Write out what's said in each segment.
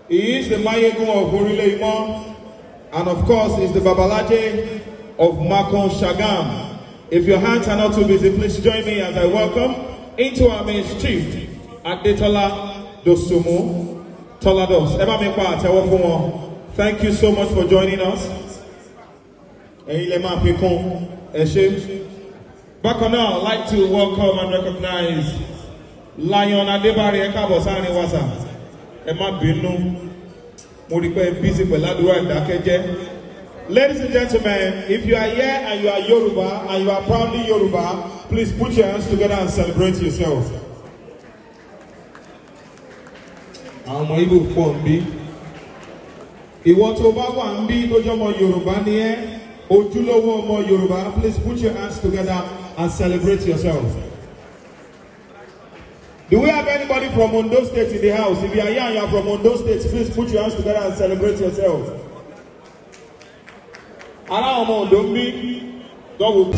He is the Mayegun of Imo, and of course is the Babalaje of Makon Shagam. If your hands are not too busy, please join me as I welcome into our main chief, Adetola Dosumu Tolados. Thank you so much for joining us. Back on now, I'd like to welcome and recognize Lion Adebari Ekabosani Wasa. Ladies and gentlemen, if you are here and you are Yoruba and you are proudly Yoruba, please put your hands together and celebrate yourself. Please put your hands together and celebrate yourself. Do we have anybody from Ondo State in the house? If you are here and you are from Ondo State, please put your hands together and celebrate yourself. God will...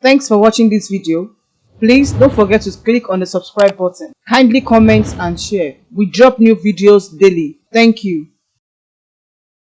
Thanks for watching this video. Please don't forget to click on the subscribe button. Kindly comment and share. We drop new videos daily. Thank you.